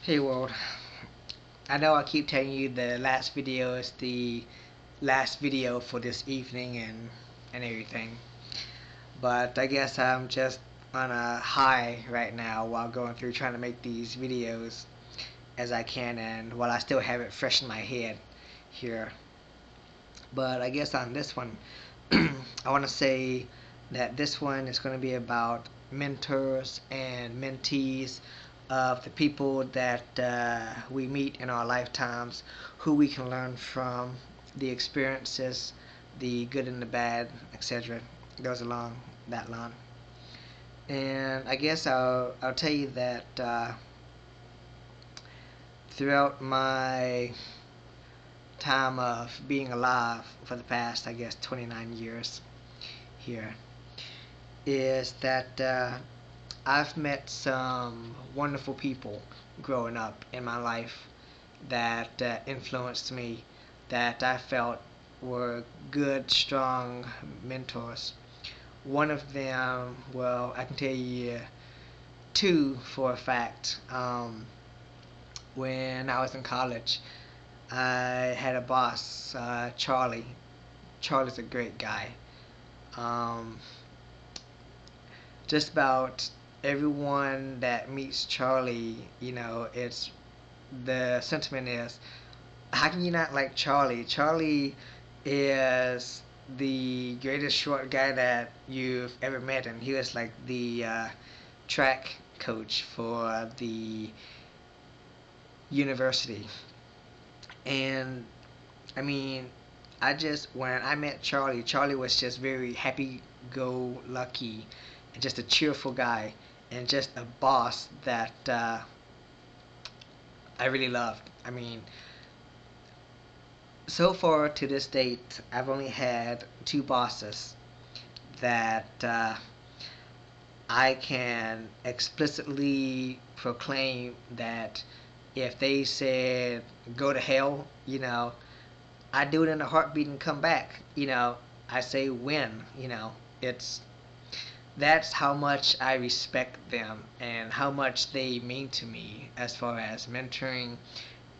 Hey world, I know I keep telling you the last video is the last video for this evening and everything, but I guess I'm just on a high right now while going through trying to make these videos as I can and while I still have it fresh in my head here. But I guess on this one, I want to say that this one is going to be about mentors and mentees of the people that we meet in our lifetimes, who we can learn from, the experiences, the good and the bad, etc. Goes along that line. And I guess I'll tell you that throughout my time of being alive for the past, I guess, 29 years here, is that I've met some wonderful people growing up in my life that influenced me, that I felt were good, strong mentors. One of them, well, I can tell you two for a fact. When I was in college, I had a boss, Charlie. Charlie's a great guy. Um, just about everyone that meets Charlie, it's the sentiment is, how can you not like Charlie? Charlie is the greatest short guy that you've ever met, and he was like the track coach for the university. And I mean, when I met Charlie, Charlie was just very happy go lucky and just a cheerful guy and just a boss that I really loved. I mean, so far to this date, I've only had two bosses that I can explicitly proclaim that if they said go to hell, I do it in a heartbeat and come back. I say win. It's that's how much I respect them and how much they mean to me as far as mentoring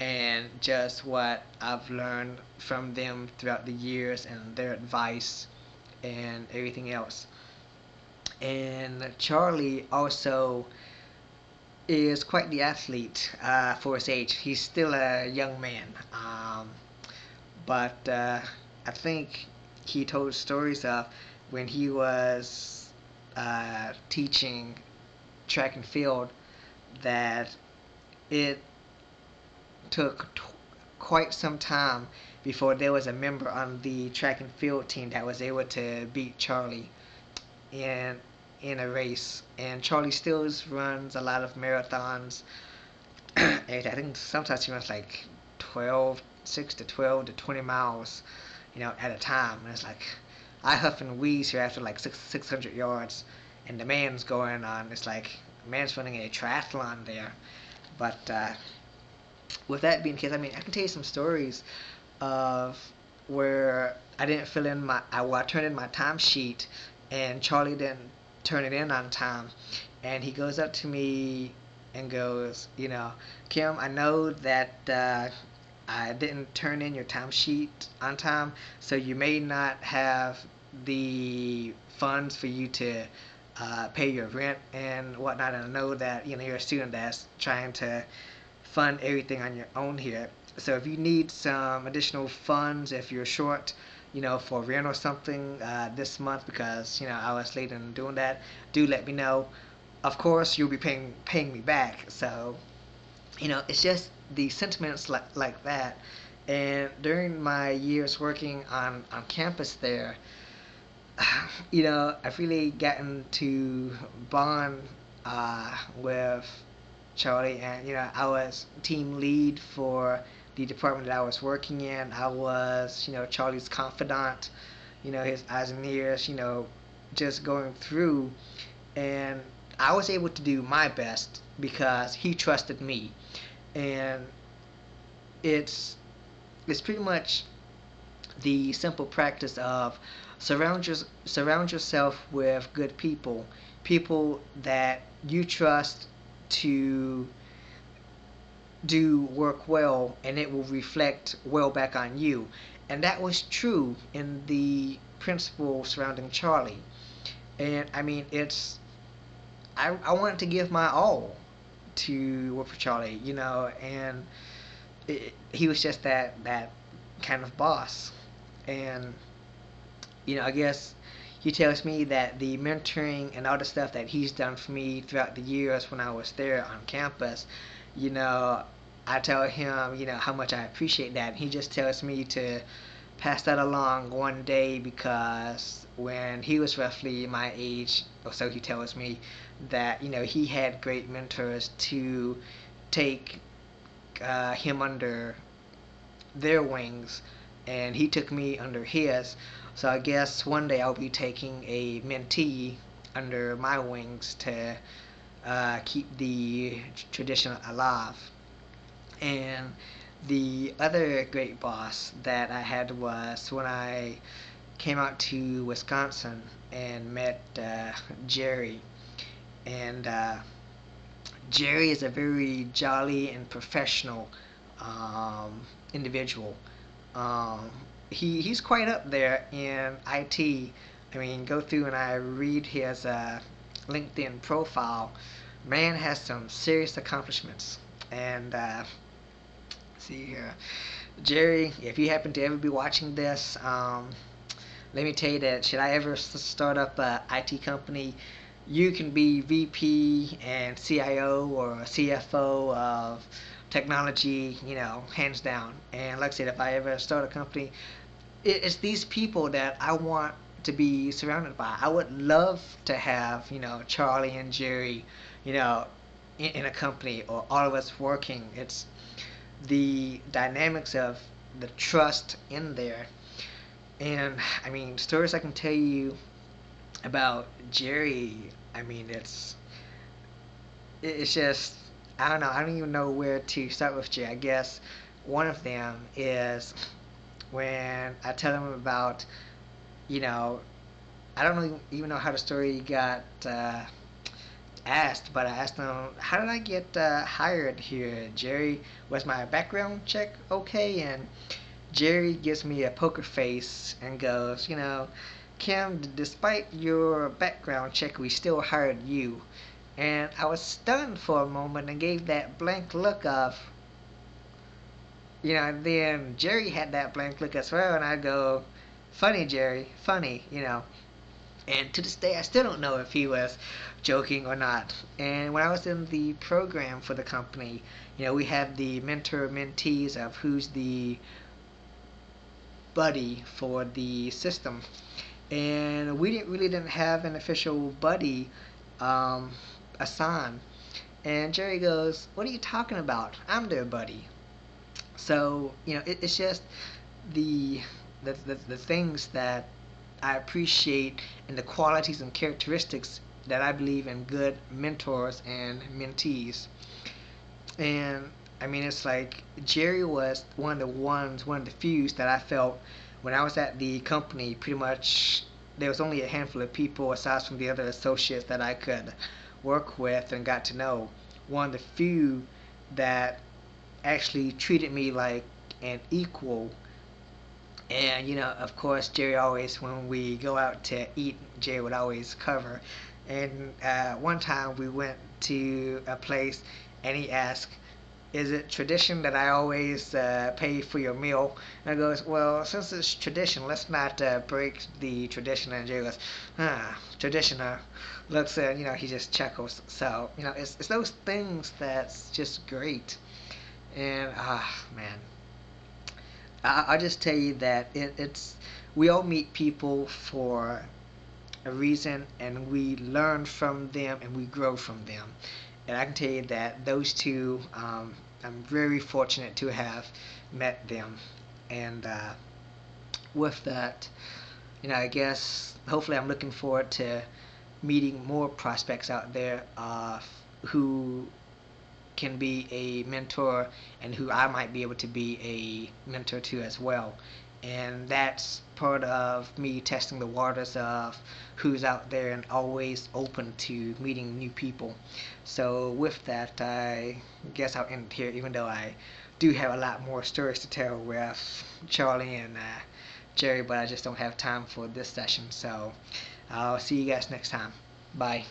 and just what I've learned from them throughout the years and their advice and everything else. And Charlie also is quite the athlete for his age. He's still a young man, but I think he told stories of when he was teaching track and field that it took quite some time before there was a member on the track and field team that was able to beat Charlie in in a race. And Charlie still runs a lot of marathons. And I think sometimes he runs like 6 to 12 to 20 miles, at a time. And it's like I huff and wheeze here after like 600 yards, and the man's going on. It's like the man's running a triathlon there. But with that being the case, I mean, I can tell you some stories of where I didn't fill in I turned in my timesheet and Charlie didn't turn it in on time, and he goes up to me and goes, Kim, I know that I didn't turn in your timesheet on time, so you may not have the funds for you to pay your rent and whatnot. And I know that you're a student that's trying to fund everything on your own here. So if you need some additional funds, if you're short, for rent or something this month because I was late in doing that, do let me know. Of course, you'll be paying me back. So it's just the sentiments like that. And during my years working on campus there, I've really gotten to bond with Charlie, and I was team lead for the department that I was working in. I was, Charlie's confidant, his eyes and ears, just going through, and I was able to do my best because he trusted me, and it's it's pretty much the simple practice of surround yourself with good people that you trust to do work well and it will reflect well back on you. And that was true in the principle surrounding Charlie. And I mean, I wanted to give my all to work for Charlie, and he was just that kind of boss. And I guess he tells me that the mentoring and all the stuff that he's done for me throughout the years when I was there on campus, you know, I tell him, how much I appreciate that. And he just tells me to pass that along one day because when he was roughly my age, or so he tells me, that, he had great mentors to take him under their wings, and he took me under his. So I guess one day I'll be taking a mentee under my wings to keep the tradition alive. And the other great boss that I had was when I came out to Wisconsin and met Jerry. And Jerry is a very jolly and professional individual. Um, he's quite up there in IT. I mean, go through and I read his LinkedIn profile. Man has some serious accomplishments. And see here, Jerry, if you happen to ever be watching this, let me tell you that should I ever start up a IT company, you can be VP and CIO or CFO of technology, hands down. And like I said, if I ever start a company, it's these people that I want to be surrounded by. I would love to have, Charlie and Jerry, you know, in a company, or all of us working. It's the dynamics of the trust in there. And I mean, stories I can tell you about Jerry. I mean, it's just, I don't know. I don't even know where to start with Jerry. I guess one of them is when I tell him about, you know, I don't even know how the story got asked, but I asked him, how did I get hired here, Jerry? Was my background check okay? And Jerry gives me a poker face and goes, Kim, despite your background check, we still hired you. And I was stunned for a moment and gave that blank look of, and then Jerry had that blank look as well, and I go, funny, Jerry, funny, And to this day, I still don't know if he was joking or not. And when I was in the program for the company, we have the mentor mentees of who's the buddy for the system. And we didn't have an official buddy um, assigned. And Jerry goes, "What are you talking about? I'm their buddy." So it's just the the things that I appreciate and the qualities and characteristics that I believe in good mentors and mentees. And I mean, it's like Jerry was one of the few that I felt when I was at the company. Pretty much, there was only a handful of people aside from the other associates that I could work with and got to know. One of the few that actually treated me like an equal. And of course, Jerry always, when we go out to eat, Jerry would always cover. And one time we went to a place, and he asked, "Is it tradition that I always pay for your meal?" And I goes, "Well, since it's tradition, let's not break the tradition." And Jerry goes, tradition, huh? Looks, he just chuckles. So, it's those things that's just great. And, man, I just tell you that it's we all meet people for a reason, and we learn from them and we grow from them. And I can tell you that those two, I'm very fortunate to have met them. And with that, I guess hopefully I'm looking forward to meeting more prospects out there who can be a mentor and who I might be able to be a mentor to as well. and that's part of me testing the waters of who's out there and always open to meeting new people. So with that, I guess I'll end here, even though I do have a lot more stories to tell with Charlie and Jerry, but I just don't have time for this session. So I'll see you guys next time. Bye.